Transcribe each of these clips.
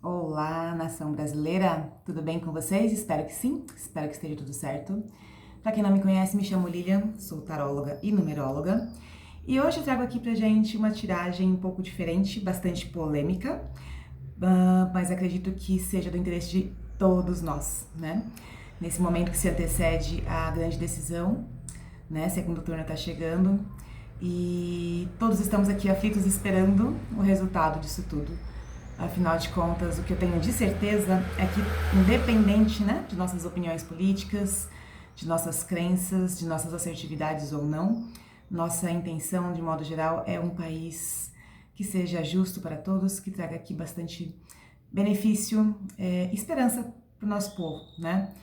Olá, nação brasileira! Tudo bem com vocês? Espero que sim, espero que esteja tudo certo. Para quem não me conhece, me chamo Lilian, sou taróloga e numeróloga. E hoje eu trago aqui pra gente uma tiragem um pouco diferente, bastante polêmica, mas acredito que seja do interesse de todos nós, né? Nesse momento que se antecede a grande decisão, né? Segundo turno tá chegando e todos estamos aqui aflitos esperando o resultado disso tudo. Afinal de contas, o que eu tenho de certeza é que, independente, né, de nossas opiniões políticas, de nossas crenças, de nossas assertividades ou não, nossa intenção, de modo geral, é um país que seja justo para todos, que traga aqui bastante benefício, esperança para o nosso povo, né?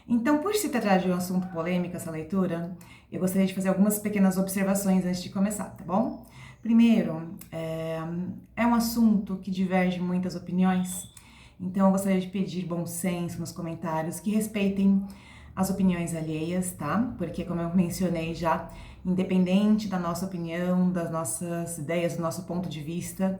Então, por se tratar de um assunto polêmico, essa leitura, eu gostaria de fazer algumas pequenas observações antes de começar, tá bom? Primeiro, é um assunto que diverge muitas opiniões, então eu gostaria de pedir bom senso nos comentários, que respeitem as opiniões alheias, tá? Porque, como eu mencionei já, independente da nossa opinião, das nossas ideias, do nosso ponto de vista,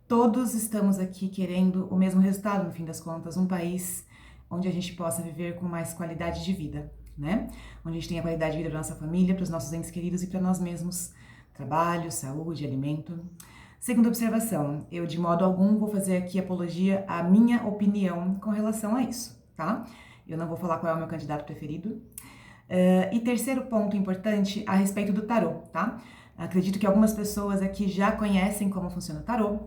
todos estamos aqui querendo o mesmo resultado, no fim das contas, um país onde a gente possa viver com mais qualidade de vida, né? Onde a gente tenha qualidade de vida para nossa família, para os nossos entes queridos e para nós mesmos. Trabalho, saúde, alimento. Segunda observação, eu de modo algum vou fazer aqui apologia à minha opinião com relação a isso, tá? Eu não vou falar qual é o meu candidato preferido. E terceiro ponto importante a respeito do tarô, tá? Acredito que algumas pessoas aqui já conhecem como funciona o tarô,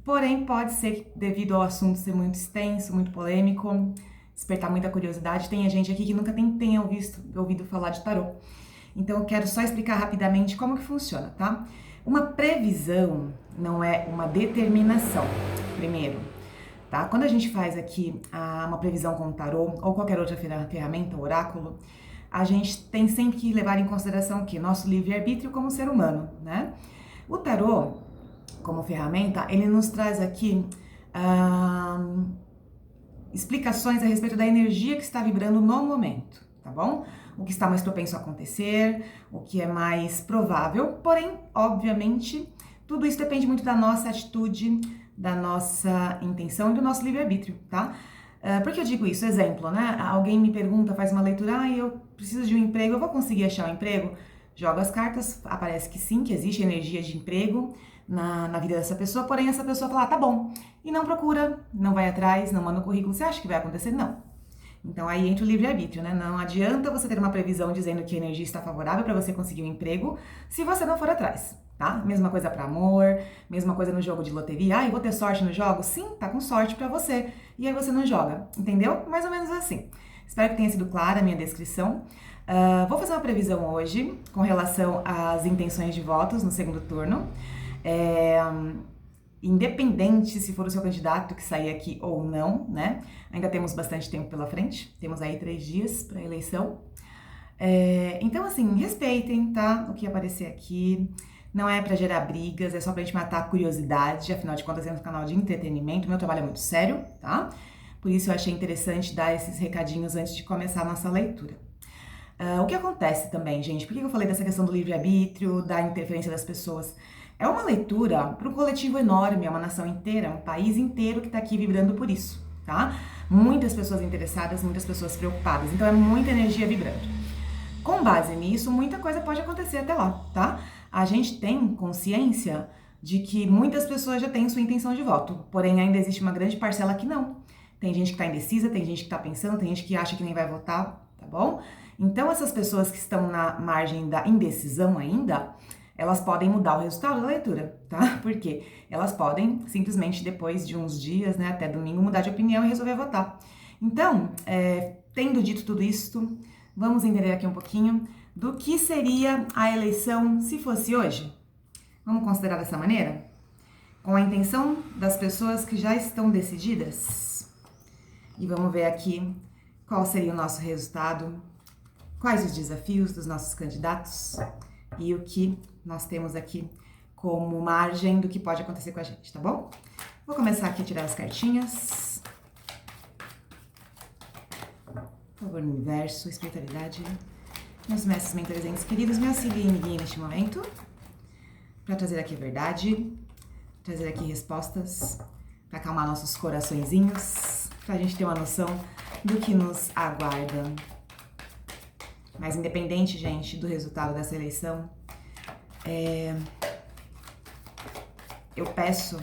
porém pode ser que, devido ao assunto ser muito extenso, muito polêmico, despertar muita curiosidade, tenha gente aqui que nunca tenha ouvido falar de tarô. Então eu quero só explicar rapidamente como que funciona, tá? Uma previsão não é uma determinação, primeiro, tá? Quando a gente faz aqui uma previsão com o tarô ou qualquer outra ferramenta, oráculo, a gente tem sempre que levar em consideração o quê? Nosso livre-arbítrio como ser humano, né? O tarô, como ferramenta, ele nos traz aqui explicações a respeito da energia que está vibrando no momento, tá bom? O que está mais propenso a acontecer, o que é mais provável, porém, obviamente, tudo isso depende muito da nossa atitude, da nossa intenção e do nosso livre-arbítrio, tá? Por que eu digo isso? Exemplo, né? Alguém me pergunta, faz uma leitura, eu preciso de um emprego, eu vou conseguir achar um emprego? Jogo as cartas, aparece que sim, que existe energia de emprego na vida dessa pessoa, porém essa pessoa fala, tá bom, e não procura, não vai atrás, não manda o currículo, você acha que vai acontecer? Não. Então aí entra o livre-arbítrio, né? Não adianta você ter uma previsão dizendo que a energia está favorável para você conseguir um emprego se você não for atrás, tá? Mesma coisa para amor, mesma coisa no jogo de loteria. Eu vou ter sorte no jogo? Sim, tá com sorte para você. E aí você não joga, entendeu? Mais ou menos assim. Espero que tenha sido clara a minha descrição. Vou fazer uma previsão hoje com relação às intenções de votos no segundo turno. Independente se for o seu candidato que sair aqui ou não, né? Ainda temos bastante tempo pela frente, temos aí 3 dias para a eleição. Então, assim, respeitem, tá? O que aparecer aqui. Não é para gerar brigas, é só pra gente matar a curiosidade, afinal de contas é um canal de entretenimento, meu trabalho é muito sério, tá? Por isso eu achei interessante dar esses recadinhos antes de começar a nossa leitura. O que acontece também, gente? Por que eu falei dessa questão do livre-arbítrio, da interferência das pessoas? É uma leitura para um coletivo enorme, é uma nação inteira, um país inteiro que está aqui vibrando por isso, tá? Muitas pessoas interessadas, muitas pessoas preocupadas, então é muita energia vibrando. Com base nisso, muita coisa pode acontecer até lá, tá? A gente tem consciência de que muitas pessoas já têm sua intenção de voto, porém ainda existe uma grande parcela que não. Tem gente que tá indecisa, tem gente que tá pensando, tem gente que acha que nem vai votar, tá bom? Então essas pessoas que estão na margem da indecisão ainda, elas podem mudar o resultado da leitura, tá? Porque elas podem simplesmente depois de uns dias, né, até domingo, mudar de opinião e resolver votar. Então, tendo dito tudo isso, vamos entender aqui um pouquinho do que seria a eleição se fosse hoje. Vamos considerar dessa maneira? Com a intenção das pessoas que já estão decididas. E vamos ver aqui qual seria o nosso resultado, quais os desafios dos nossos candidatos e o que nós temos aqui como margem do que pode acontecer com a gente, tá bom? Vou começar aqui a tirar as cartinhas. Por favor, universo, espiritualidade, meus mestres, mentores, entes queridos, me auxiliem e me guiem neste momento para trazer aqui a verdade, trazer aqui respostas para acalmar nossos coraçõezinhos, pra gente ter uma noção do que nos aguarda. Mas independente, gente, do resultado dessa eleição, eu peço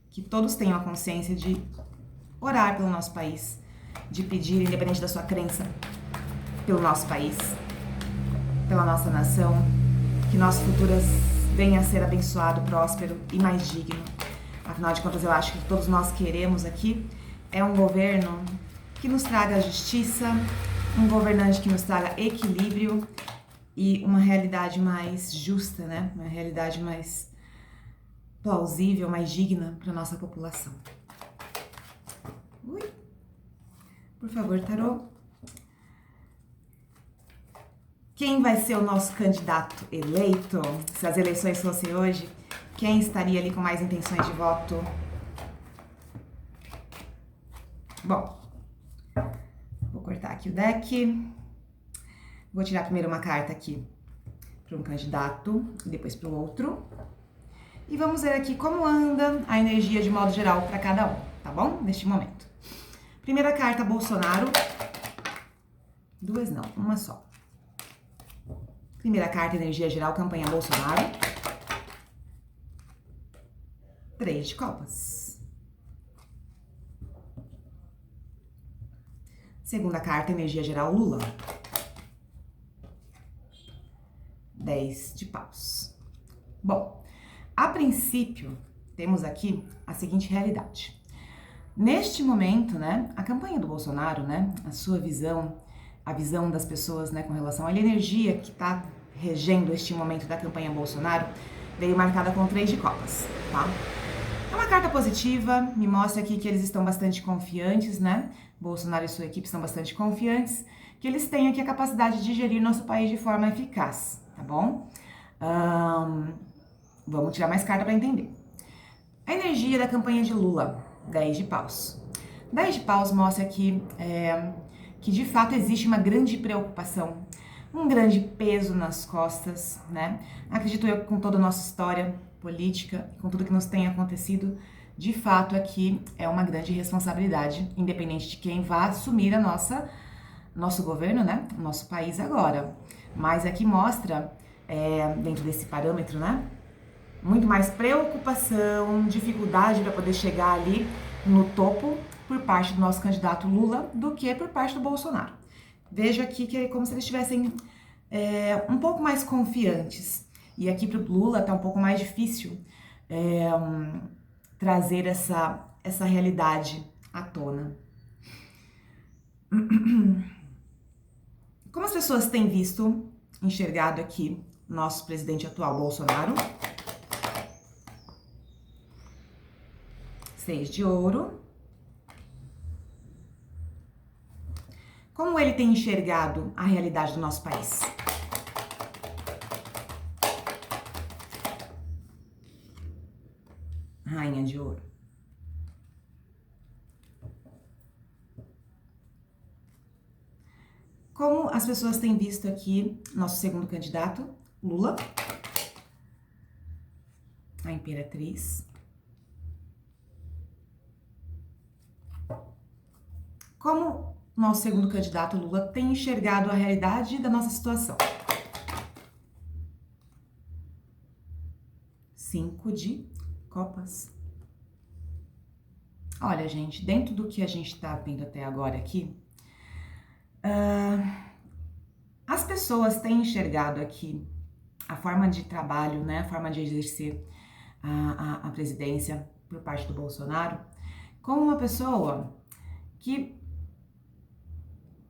que todos tenham a consciência de orar pelo nosso país, de pedir, independente da sua crença, pelo nosso país, pela nossa nação, que nosso futuro venha a ser abençoado, próspero e mais digno. Afinal de contas, eu acho que todos nós queremos aqui é um governo que nos traga justiça, um governante que nos traga equilíbrio e uma realidade mais justa, né? Uma realidade mais plausível, mais digna para nossa população. Ui. Por favor, tarô. Quem vai ser o nosso candidato eleito? Se as eleições fossem hoje, quem estaria ali com mais intenções de voto? Bom, vou cortar aqui o deck. Vou tirar primeiro uma carta aqui para um candidato e depois para o outro. E vamos ver aqui como anda a energia de modo geral para cada um, tá bom? Neste momento. Primeira carta, Bolsonaro. Duas não, uma só. Primeira carta, energia geral, campanha Bolsonaro. 3 de copas. Segunda carta, energia geral, Lula. 10 de paus. Bom, a princípio, temos aqui a seguinte realidade. Neste momento, né, a campanha do Bolsonaro, né, a sua visão, a visão das pessoas, né, com relação à energia que está regendo este momento da campanha Bolsonaro, veio marcada com 3 de copas, tá? É uma carta positiva, me mostra aqui que eles estão bastante confiantes, né? Bolsonaro e sua equipe estão bastante confiantes, que eles têm aqui a capacidade de gerir nosso país de forma eficaz, tá bom? Vamos tirar mais carta para entender. A energia da campanha de Lula, 10 de paus. 10 de paus mostra aqui que de fato existe uma grande preocupação, um grande peso nas costas, né? Acredito eu que com toda a nossa história política, com tudo que nos tem acontecido, de fato aqui é uma grande responsabilidade, independente de quem vá assumir nosso governo, né? O nosso país agora. Mas aqui mostra, dentro desse parâmetro, né? Muito mais preocupação, dificuldade para poder chegar ali no topo por parte do nosso candidato Lula do que por parte do Bolsonaro. Vejo aqui que é como se eles estivessem um pouco mais confiantes. E aqui para o Lula tá um pouco mais difícil trazer essa realidade à tona. Como as pessoas têm visto, enxergado aqui nosso presidente atual, Bolsonaro? 6 de ouro. Como ele tem enxergado a realidade do nosso país? Rainha de ouro. Como as pessoas têm visto aqui nosso segundo candidato, Lula? A imperatriz. Como nosso segundo candidato, Lula, tem enxergado a realidade da nossa situação? 5 de copas. Olha, gente, dentro do que a gente tá vendo até agora aqui, as pessoas têm enxergado aqui a forma de trabalho, né, a forma de exercer a presidência por parte do Bolsonaro como uma pessoa que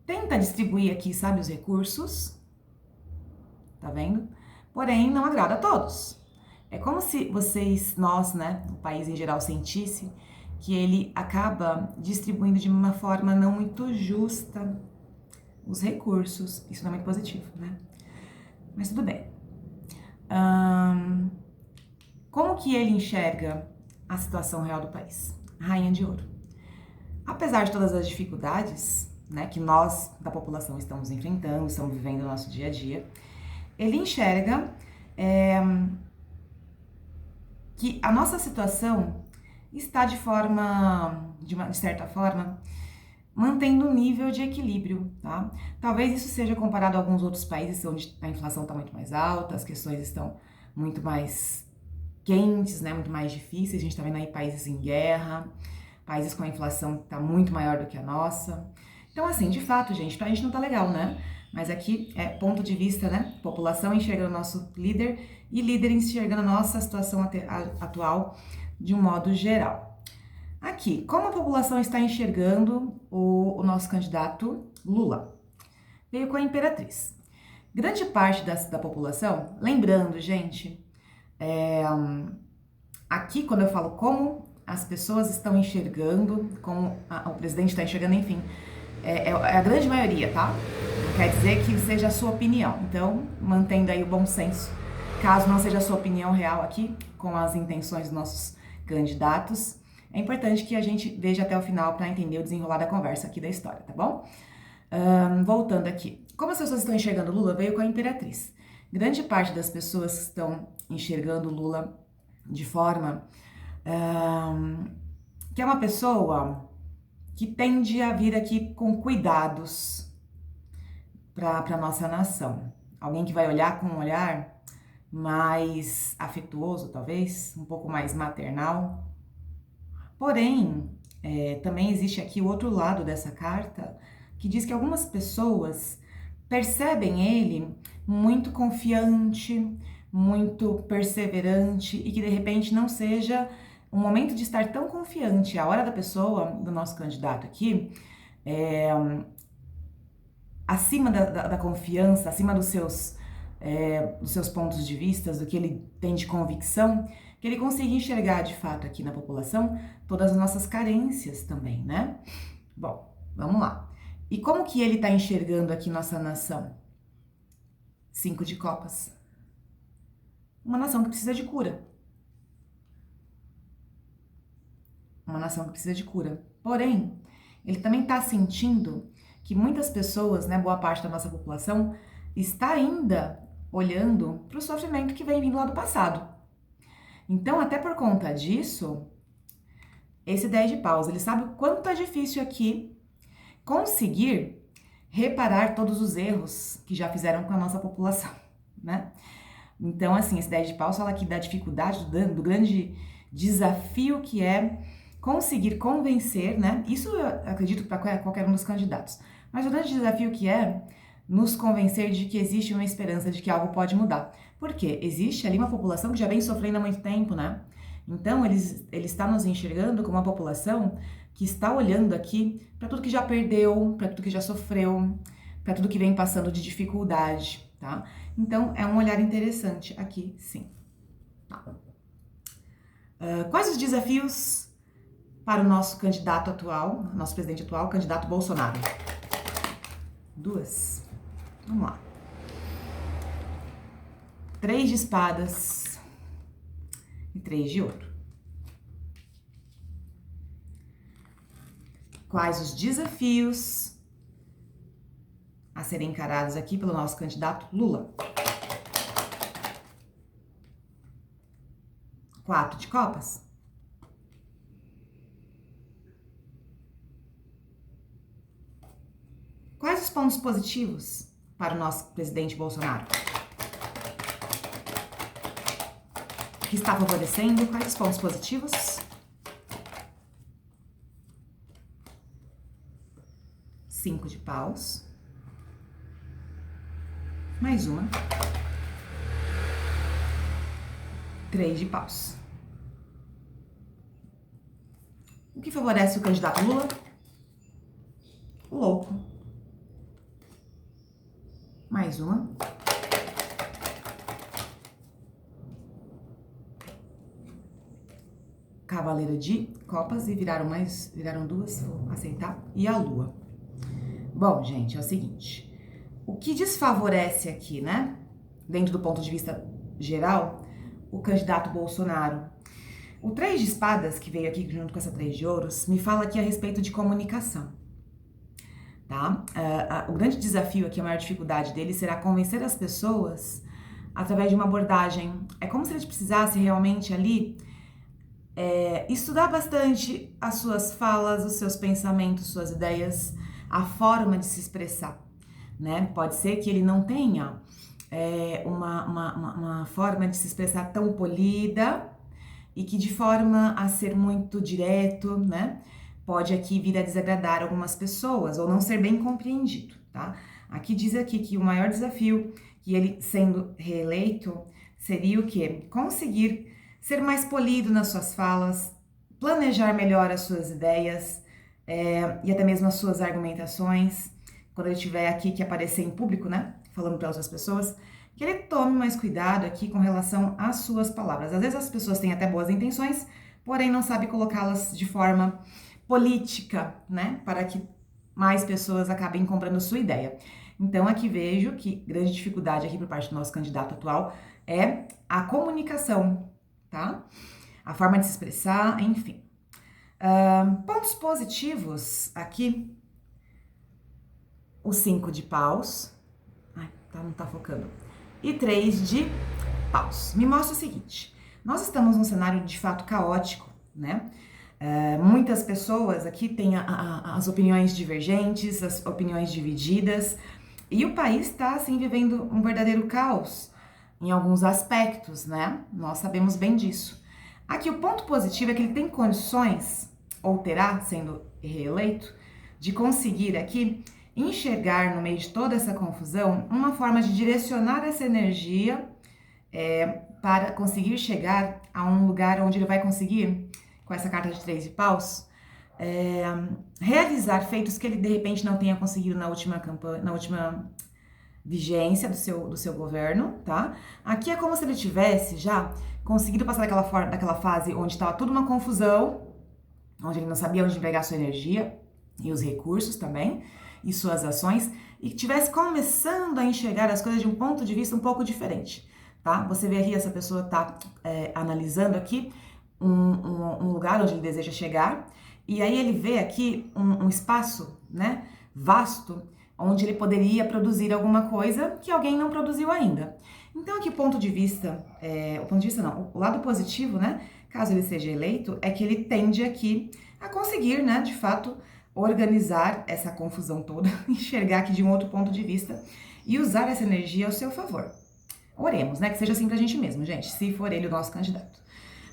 tenta distribuir aqui, sabe, os recursos, tá vendo? Porém, não agrada a todos. É como se nós, né, o país em geral, sentisse que ele acaba distribuindo de uma forma não muito justa os recursos. Isso não é muito positivo, né? Mas tudo bem. Como que ele enxerga a situação real do país? Rainha de ouro. Apesar de todas as dificuldades, né, que nós, da população, estamos enfrentando, estamos vivendo no nosso dia a dia, ele enxerga que a nossa situação está de certa forma, mantendo um nível de equilíbrio, tá? Talvez isso seja comparado a alguns outros países onde a inflação está muito mais alta, as questões estão muito mais quentes, né? Muito mais difíceis. A gente está vendo aí países em guerra, países com a inflação que está muito maior do que a nossa. Então, assim, de fato, gente, pra gente não tá legal, né? Mas aqui é ponto de vista, né? População enxergando o nosso líder e líder enxergando a nossa situação atual de um modo geral. Aqui, como a população está enxergando o nosso candidato Lula? Veio com a Imperatriz. Grande parte da população, lembrando, gente, aqui quando eu falo como as pessoas estão enxergando, como o presidente está enxergando, enfim, é a grande maioria, tá? Não quer dizer que seja a sua opinião. Então, mantendo aí o bom senso, caso não seja a sua opinião real aqui, com as intenções dos nossos candidatos, é importante que a gente veja até o final para entender o desenrolar da conversa aqui da história, tá bom? Voltando aqui. Como as pessoas estão enxergando Lula, veio com a Imperatriz. Grande parte das pessoas estão enxergando Lula de forma que é uma pessoa que tende a vir aqui com cuidados para a nossa nação. Alguém que vai olhar com um olhar mais afetuoso, talvez, um pouco mais maternal. Porém, também existe aqui o outro lado dessa carta, que diz que algumas pessoas percebem ele muito confiante, muito perseverante e que de repente não seja o momento de estar tão confiante. A hora da pessoa, do nosso candidato aqui, acima da confiança, acima dos seus pontos de vista, do que ele tem de convicção, que ele consiga enxergar de fato aqui na população todas as nossas carências também, né? Bom, vamos lá. E como que ele tá enxergando aqui nossa nação? 5 de copas. Uma nação que precisa de cura. Uma nação que precisa de cura. Porém, ele também tá sentindo que muitas pessoas, né, boa parte da nossa população, está ainda olhando para o sofrimento que vem vindo lá do passado. Então, até por conta disso, esse 10 de paus, ele sabe o quanto é difícil aqui conseguir reparar todos os erros que já fizeram com a nossa população, né? Então, assim, esse 10 de paus fala aqui da dificuldade, do grande desafio que é conseguir convencer, né? Isso eu acredito para qualquer um dos candidatos. Mas o grande desafio que é nos convencer de que existe uma esperança de que algo pode mudar. Porque existe ali uma população que já vem sofrendo há muito tempo, né? Então, ele está nos enxergando como uma população que está olhando aqui para tudo que já perdeu, para tudo que já sofreu, para tudo que vem passando de dificuldade, tá? Então, é um olhar interessante aqui, sim. Tá. Quais os desafios para o nosso candidato atual, nosso presidente atual, candidato Bolsonaro? 2. Vamos lá. 3 de espadas e 3 de ouro. Quais os desafios a serem encarados aqui pelo nosso candidato Lula? 4 de copas. Quais os pontos positivos para o nosso presidente Bolsonaro? O que está favorecendo? Quais os pontos positivos? 5 de paus. Mais uma. 3 de paus. O que favorece o candidato Lula? O louco. Mais uma. Cavaleiro de copas e viraram 2, vou aceitar, e a lua. Bom, gente, é o seguinte, o que desfavorece aqui, né, dentro do ponto de vista geral, o candidato Bolsonaro? O 3 de espadas, que veio aqui junto com essa 3 de ouros, me fala aqui a respeito de comunicação, tá? O grande desafio aqui, a maior dificuldade dele será convencer as pessoas através de uma abordagem. É como se ele precisasse realmente ali estudar bastante as suas falas, os seus pensamentos, suas ideias, a forma de se expressar, né? Pode ser que ele não tenha uma forma de se expressar tão polida e que de forma a ser muito direto, né? Pode aqui vir a desagradar algumas pessoas ou não ser bem compreendido, tá? Aqui diz aqui que o maior desafio que ele sendo reeleito seria o quê? Conseguir ser mais polido nas suas falas, planejar melhor as suas ideias e até mesmo as suas argumentações, quando ele tiver aqui que aparecer em público, né? Falando para outras pessoas, que ele tome mais cuidado aqui com relação às suas palavras. Às vezes as pessoas têm até boas intenções, porém não sabem colocá-las de forma política, né? Para que mais pessoas acabem comprando sua ideia. Então aqui vejo que grande dificuldade aqui por parte do nosso candidato atual é a comunicação, tá? A forma de se expressar, enfim. Pontos positivos aqui, o 5 de paus, não tá focando, e 3 de paus. Me mostra o seguinte, nós estamos num cenário de fato caótico, né? Muitas pessoas aqui têm as opiniões divergentes, as opiniões divididas, e o país está, assim, vivendo um verdadeiro caos em alguns aspectos, né? Nós sabemos bem disso. Aqui o ponto positivo é que ele tem condições, ou terá, sendo reeleito, de conseguir aqui enxergar no meio de toda essa confusão uma forma de direcionar essa energia para conseguir chegar a um lugar onde ele vai conseguir, com essa carta de 3 de paus, realizar feitos que ele de repente não tenha conseguido na última campanha, na última vigência do seu governo, tá? Aqui é como se ele tivesse já conseguido passar daquela fase onde estava tudo uma confusão, onde ele não sabia onde empregar sua energia e os recursos também, e suas ações, e que tivesse começando a enxergar as coisas de um ponto de vista um pouco diferente, tá? Você vê aqui, essa pessoa tá analisando aqui um lugar onde ele deseja chegar, e aí ele vê aqui um espaço, né, vasto, onde ele poderia produzir alguma coisa que alguém não produziu ainda. Então aqui o ponto de vista não, o lado positivo, né, caso ele seja eleito, é que ele tende aqui a conseguir, né, de fato, organizar essa confusão toda, enxergar aqui de um outro ponto de vista e usar essa energia ao seu favor. Oremos, né, que seja assim pra gente mesmo, gente, se for ele o nosso candidato.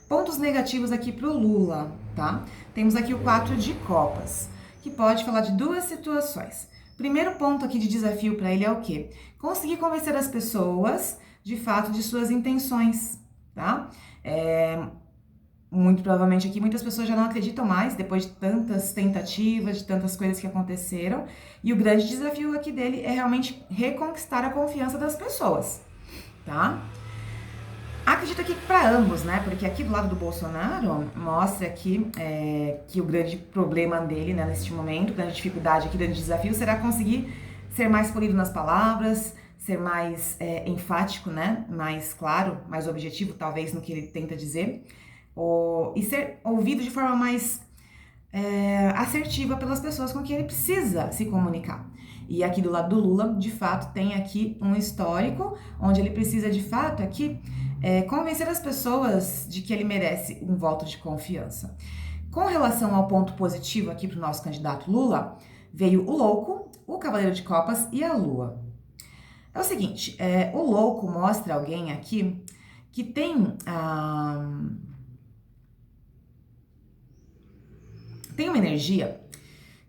Pontos negativos aqui pro Lula, tá? Temos aqui o 4 de copas, que pode falar de duas situações. Primeiro ponto aqui de desafio para ele é o quê? Conseguir convencer as pessoas, de fato, de suas intenções, tá? Muito provavelmente aqui muitas pessoas já não acreditam mais, depois de tantas tentativas, de tantas coisas que aconteceram, e o grande desafio aqui dele é realmente reconquistar a confiança das pessoas, tá? Acredito aqui para ambos, né? Porque aqui do lado do Bolsonaro mostra aqui que o grande problema dele, né, neste momento, a grande dificuldade aqui, o grande desafio será conseguir ser mais polido nas palavras, ser mais enfático, né? Mais claro, mais objetivo, talvez, no que ele tenta dizer, e ser ouvido de forma mais assertiva pelas pessoas com quem ele precisa se comunicar. E aqui do lado do Lula, de fato, tem aqui um histórico onde ele precisa, de fato, aqui convencer as pessoas de que ele merece um voto de confiança. Com relação ao ponto positivo aqui para o nosso candidato Lula, veio o louco, o cavaleiro de copas e a lua. É o seguinte, o louco mostra alguém aqui que tem uma energia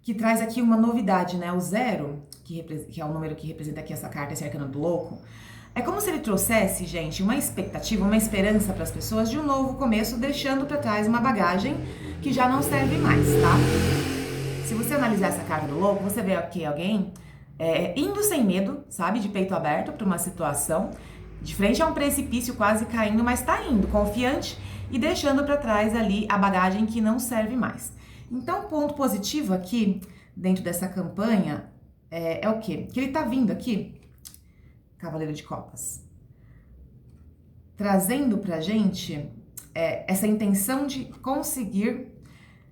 que traz aqui uma novidade, né? O 0, que é o número que representa aqui essa carta, esse arcano do louco, é como se ele trouxesse, gente, uma expectativa, uma esperança para as pessoas de um novo começo, deixando para trás uma bagagem que já não serve mais, tá? Se você analisar essa carta do louco, você vê aqui alguém indo sem medo, sabe? De peito aberto para uma situação, de frente a um precipício quase caindo, mas tá indo, confiante e deixando para trás ali a bagagem que não serve mais. Então, o ponto positivo aqui, dentro dessa campanha, é o quê? Que ele tá vindo aqui, Cavaleiro de Copas, trazendo pra gente essa intenção de conseguir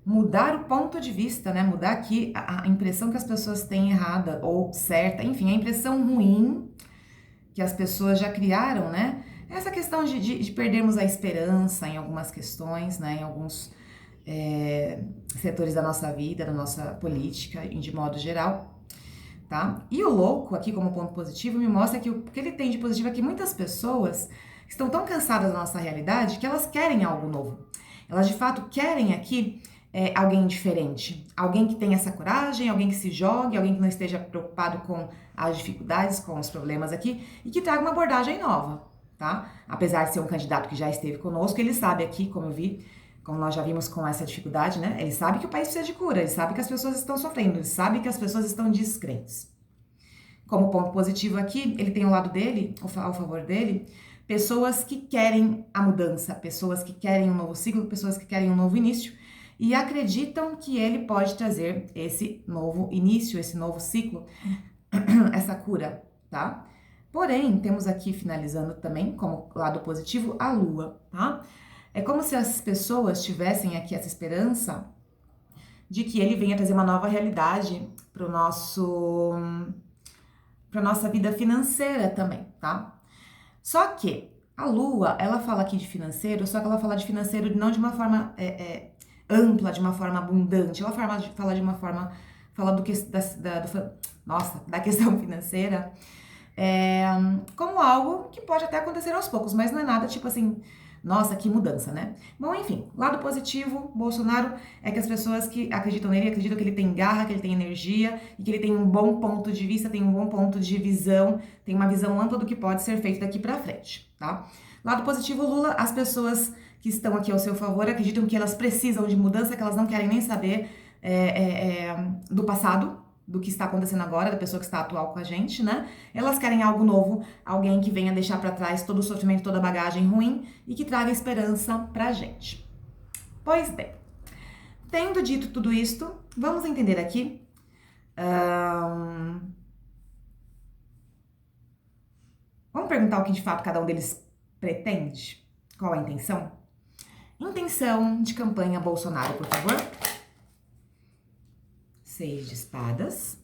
mudar o ponto de vista, né? Mudar aqui a impressão que as pessoas têm errada ou certa, enfim, a impressão ruim que as pessoas já criaram, né? essa questão de perdermos a esperança em algumas questões, né, em alguns setores da nossa vida, da nossa política, de modo geral, tá? E o louco aqui como ponto positivo me mostra que o que ele tem de positivo é que muitas pessoas estão tão cansadas da nossa realidade que elas querem algo novo. Elas de fato querem aqui alguém diferente, alguém que tenha essa coragem, alguém que se jogue, alguém que não esteja preocupado com as dificuldades, com os problemas aqui e que traga uma abordagem nova, tá? Apesar de ser um candidato que já esteve conosco, ele sabe aqui, como nós já vimos com essa dificuldade, né? Ele sabe que o país precisa de cura, ele sabe que as pessoas estão sofrendo, ele sabe que as pessoas estão descrentes. Como ponto positivo aqui, ele tem ao lado dele, ao favor dele, pessoas que querem a mudança, pessoas que querem um novo ciclo, pessoas que querem um novo início e acreditam que ele pode trazer esse novo início, esse novo ciclo, essa cura, tá? Porém, temos aqui, finalizando também, como lado positivo, a Lua, tá? É como se as pessoas tivessem aqui essa esperança de que ele venha trazer uma nova realidade para nossa vida financeira também, tá? Só que a Lua, ela fala aqui de financeiro, só que ela fala de financeiro não de uma forma ampla, de uma forma abundante. Ela fala de uma forma, fala da questão financeira como algo que pode até acontecer aos poucos, mas não é nada tipo assim, nossa, que mudança, né? Bom, enfim, lado positivo, Bolsonaro, é que as pessoas que acreditam nele, acreditam que ele tem garra, que ele tem energia e que ele tem um bom ponto de vista, tem um bom ponto de visão, tem uma visão ampla do que pode ser feito daqui pra frente, tá? Lado positivo, Lula, as pessoas que estão aqui ao seu favor acreditam que elas precisam de mudança, que elas não querem nem saber do passado, do que está acontecendo agora, da pessoa que está atual com a gente, né? Elas querem algo novo, alguém que venha deixar para trás todo o sofrimento, toda a bagagem ruim e que traga esperança pra gente. Pois bem, tendo dito tudo isto, vamos entender aqui vamos perguntar o que de fato cada um deles pretende? Qual a intenção? Intenção de campanha Bolsonaro, por favor. 6 de espadas.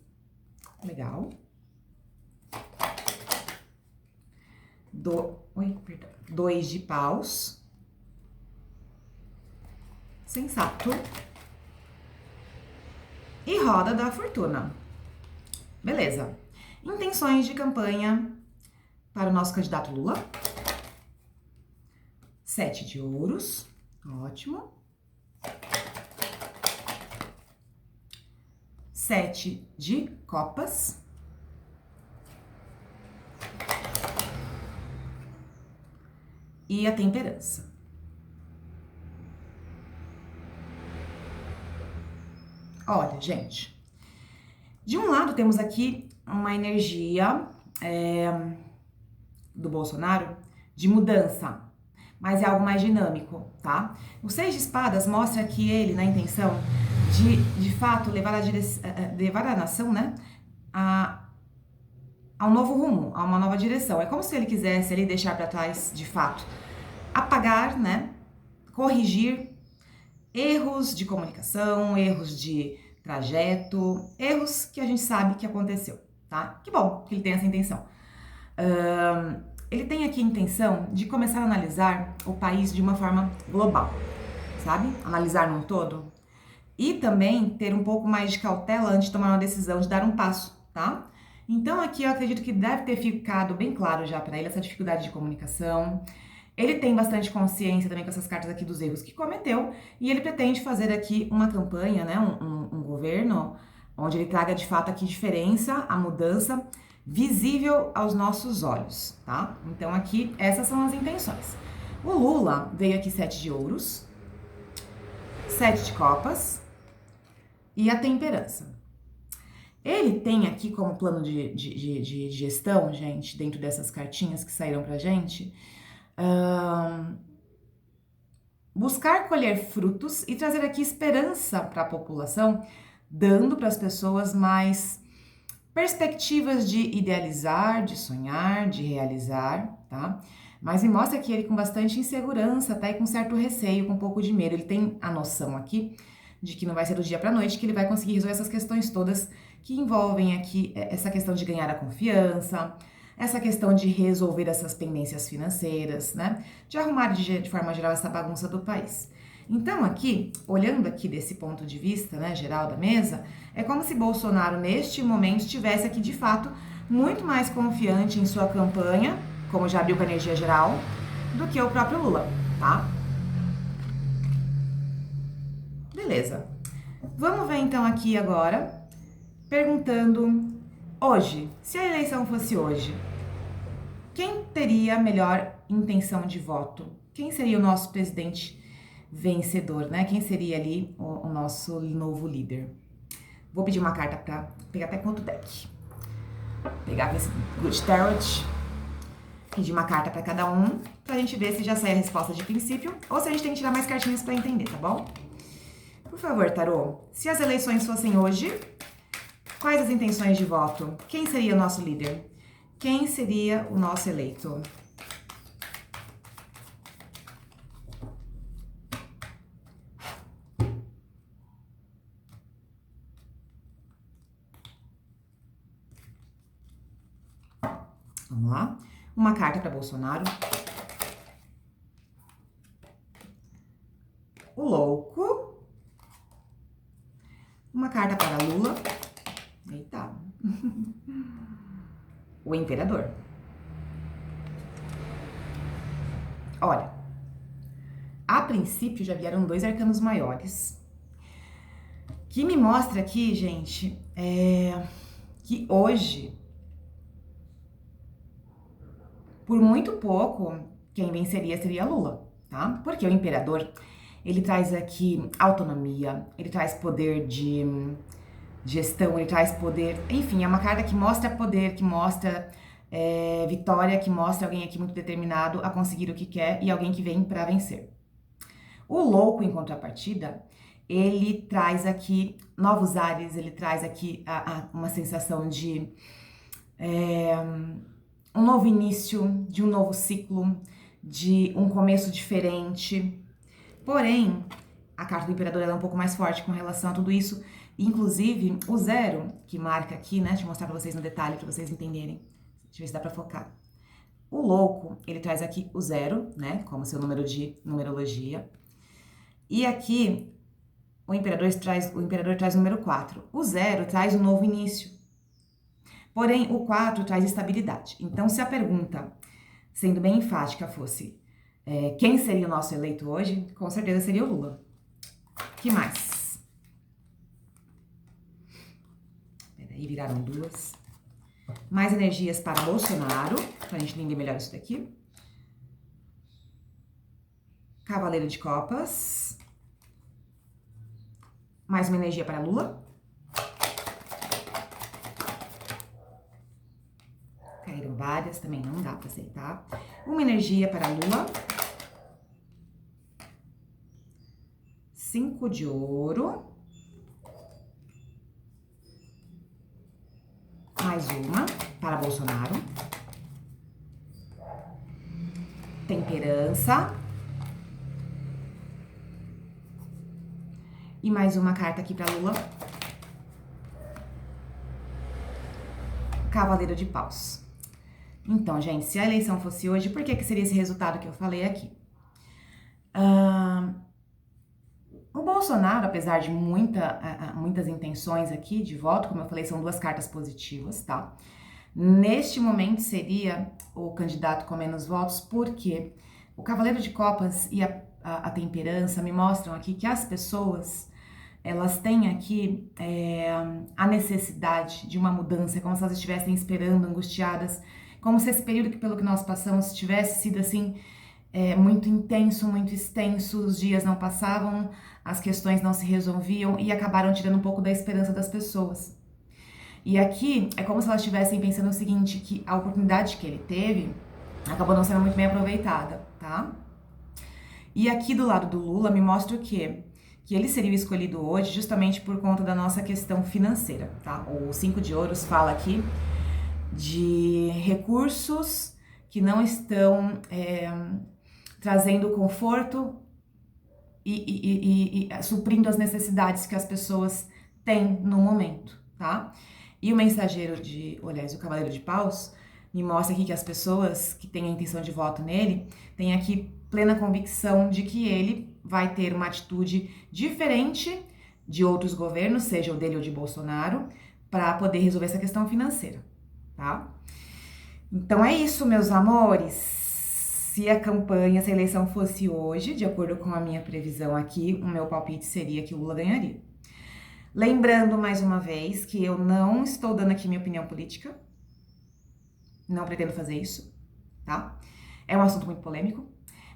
Legal. 2 de paus. Sensato. E roda da fortuna. Beleza. Intenções de campanha para o nosso candidato Lula. 7 de ouros. Ótimo. 7 de copas. E a temperança. Olha, gente, de um lado temos aqui uma energia do Bolsonaro de mudança, mas é algo mais dinâmico, tá? O 6 de espadas mostra que ele, na intenção de fato, levar a nação, né, a um novo rumo, a uma nova direção. É como se ele quisesse ali deixar para trás, de fato, apagar, né, corrigir erros de comunicação, erros de trajeto, erros que a gente sabe que aconteceu, tá? Que bom que ele tem essa intenção. Ele tem aqui a intenção de começar a analisar o país de uma forma global, sabe? Analisar num todo. E também ter um pouco mais de cautela antes de tomar uma decisão, de dar um passo, tá? Então aqui eu acredito que deve ter ficado bem claro já para ele essa dificuldade de comunicação. Ele tem bastante consciência também com essas cartas aqui dos erros que cometeu e ele pretende fazer aqui uma campanha, né, um governo onde ele traga de fato aqui diferença, a mudança visível aos nossos olhos, tá? Então aqui essas são as intenções. O Lula veio aqui 7 de ouros, 7 de copas e a temperança. Ele tem aqui como plano de gestão, gente, dentro dessas cartinhas que saíram pra gente, buscar colher frutos e trazer aqui esperança para a população, dando para as pessoas mais perspectivas de idealizar, de sonhar, de realizar, tá? Mas me mostra que ele com bastante insegurança, tá? E com certo receio, com um pouco de medo. Ele tem a noção aqui de que não vai ser do dia pra noite que ele vai conseguir resolver essas questões todas que envolvem aqui essa questão de ganhar a confiança, essa questão de resolver essas pendências financeiras, né? De arrumar de forma geral essa bagunça do país. Então aqui, olhando aqui desse ponto de vista, né, geral da mesa, é como se Bolsonaro neste momento estivesse aqui de fato muito mais confiante em sua campanha, como já abriu com a energia geral, do que o próprio Lula, tá? Beleza. Vamos ver então aqui agora, perguntando hoje, se a eleição fosse hoje, quem teria a melhor intenção de voto? Quem seria o nosso presidente vencedor, né? Quem seria ali o nosso novo líder? Vou pedir uma carta para pegar até com outro deck. Pegar esse Good Tarot, pedir uma carta para cada um, pra gente ver se já sai a resposta de princípio ou se a gente tem que tirar mais cartinhas para entender, tá bom? Por favor, tarô, se as eleições fossem hoje, quais as intenções de voto? Quem seria o nosso líder? Quem seria o nosso eleito? Vamos lá. Uma carta para Bolsonaro. O louco. Uma carta para Lula. Eita. O imperador. Olha, a princípio já vieram 2 arcanos maiores. Que me mostra aqui, gente, que hoje, por muito pouco, quem venceria seria Lula, tá? Porque o imperador, ele traz aqui autonomia, ele traz poder de gestão, ele traz poder, enfim, é uma carta que mostra poder, que mostra vitória, que mostra alguém aqui muito determinado a conseguir o que quer e alguém que vem para vencer. O louco, em contrapartida, ele traz aqui novos ares, ele traz aqui uma sensação de um novo início, de um novo ciclo, de um começo diferente. Porém, a carta do imperador ela é um pouco mais forte com relação a tudo isso. Inclusive, o 0, que marca aqui, né? Deixa eu mostrar pra vocês no detalhe, pra vocês entenderem. Deixa eu ver se dá pra focar. O louco, ele traz aqui o 0, né? Como seu número de numerologia. E aqui, o imperador traz o número 4. O 0 traz um novo início. Porém, o 4 traz estabilidade. Então, se a pergunta, sendo bem enfática, fosse quem seria o nosso eleito hoje, com certeza seria o Lula. Que mais? Peraí, viraram 2. Mais energias para Bolsonaro, pra gente entender melhor isso daqui. Cavaleiro de Copas. Mais uma energia para Lula. Caíram várias, também não dá para aceitar. Uma energia para Lula. 5 de ouro. Mais uma para Bolsonaro. Temperança. E mais uma carta aqui para Lula. Cavaleiro de Paus. Então, gente, se a eleição fosse hoje, por que seria esse resultado que eu falei aqui? O Bolsonaro, apesar de muitas intenções aqui de voto, como eu falei, são 2 cartas positivas, tá? Neste momento seria o candidato com menos votos, porque o Cavaleiro de Copas e a Temperança me mostram aqui que as pessoas, elas têm aqui a necessidade de uma mudança, como se elas estivessem esperando, angustiadas, como se esse período pelo que nós passamos tivesse sido assim, muito intenso, muito extenso, os dias não passavam, as questões não se resolviam e acabaram tirando um pouco da esperança das pessoas. E aqui é como se elas estivessem pensando o seguinte, que a oportunidade que ele teve acabou não sendo muito bem aproveitada, tá? E aqui do lado do Lula me mostra o quê? Que ele seria o escolhido hoje justamente por conta da nossa questão financeira, tá? O 5 de ouros fala aqui de recursos que não estão trazendo conforto e suprindo as necessidades que as pessoas têm no momento, tá? E o mensageiro o Cavaleiro de Paus me mostra aqui que as pessoas que têm a intenção de voto nele têm aqui plena convicção de que ele vai ter uma atitude diferente de outros governos, seja o dele ou de Bolsonaro, para poder resolver essa questão financeira, tá? Então é isso, meus amores. Se a campanha, se a eleição fosse hoje, de acordo com a minha previsão aqui, o meu palpite seria que o Lula ganharia. Lembrando mais uma vez que eu não estou dando aqui minha opinião política, não pretendo fazer isso, tá? É um assunto muito polêmico,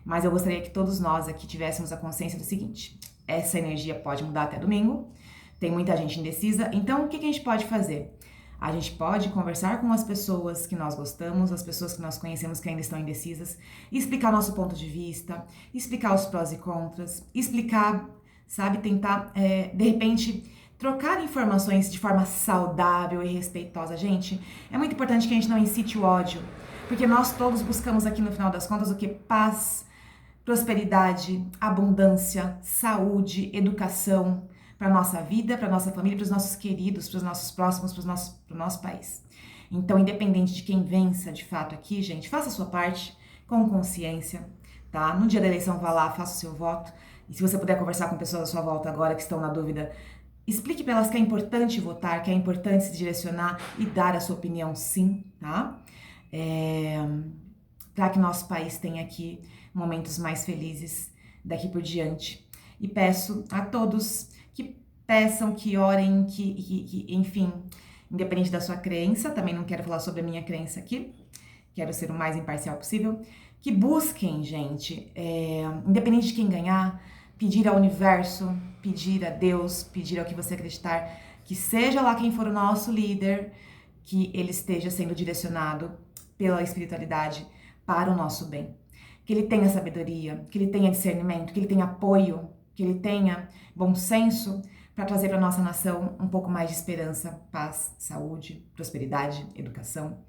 mas eu gostaria que todos nós aqui tivéssemos a consciência do seguinte: essa energia pode mudar até domingo, tem muita gente indecisa, então o que a gente pode fazer? A gente pode conversar com as pessoas que nós gostamos, as pessoas que nós conhecemos que ainda estão indecisas, explicar nosso ponto de vista, explicar os prós e contras, explicar, sabe, tentar, de repente, trocar informações de forma saudável e respeitosa. Gente, é muito importante que a gente não incite o ódio, porque nós todos buscamos aqui no final das contas o que? Paz, prosperidade, abundância, saúde, educação, para a nossa vida, para a nossa família, para os nossos queridos, para os nossos próximos, para o nosso país. Então, independente de quem vença de fato aqui, gente, faça a sua parte com consciência, tá? No dia da eleição, vá lá, faça o seu voto. E se você puder conversar com pessoas à sua volta agora que estão na dúvida, explique para elas que é importante votar, que é importante se direcionar e dar a sua opinião sim, tá? Para que nosso país tenha aqui momentos mais felizes daqui por diante. E peço a todos que peçam, que orem, que enfim, independente da sua crença, também não quero falar sobre a minha crença aqui, quero ser o mais imparcial possível, que busquem, gente, independente de quem ganhar, pedir ao universo, pedir a Deus, pedir ao que você acreditar, que seja lá quem for o nosso líder, que ele esteja sendo direcionado pela espiritualidade para o nosso bem. Que ele tenha sabedoria, que ele tenha discernimento, que ele tenha apoio, que ele tenha bom senso para trazer para nossa nação um pouco mais de esperança, paz, saúde, prosperidade, educação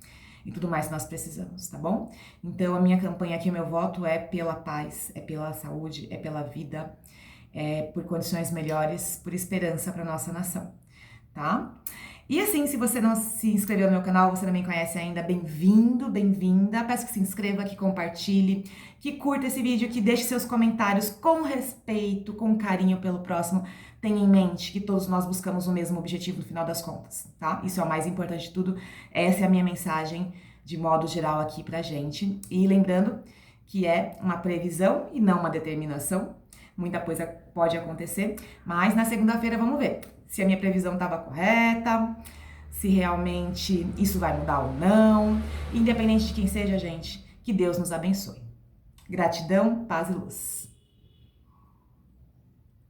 e tudo mais que nós precisamos, tá bom? Então a minha campanha aqui, o meu voto é pela paz, é pela saúde, é pela vida, é por condições melhores, por esperança para nossa nação, tá? E assim, se você não se inscreveu no meu canal, você não me conhece ainda, bem-vindo, bem-vinda. Peço que se inscreva, que compartilhe, que curta esse vídeo, que deixe seus comentários com respeito, com carinho pelo próximo. Tenha em mente que todos nós buscamos o mesmo objetivo no final das contas, tá? Isso é o mais importante de tudo. Essa é a minha mensagem de modo geral aqui pra gente. E lembrando que é uma previsão e não uma determinação. Muita coisa pode acontecer, mas na segunda-feira vamos ver se a minha previsão estava correta, se realmente isso vai mudar ou não. Independente de quem seja, gente, que Deus nos abençoe. Gratidão, paz e luz.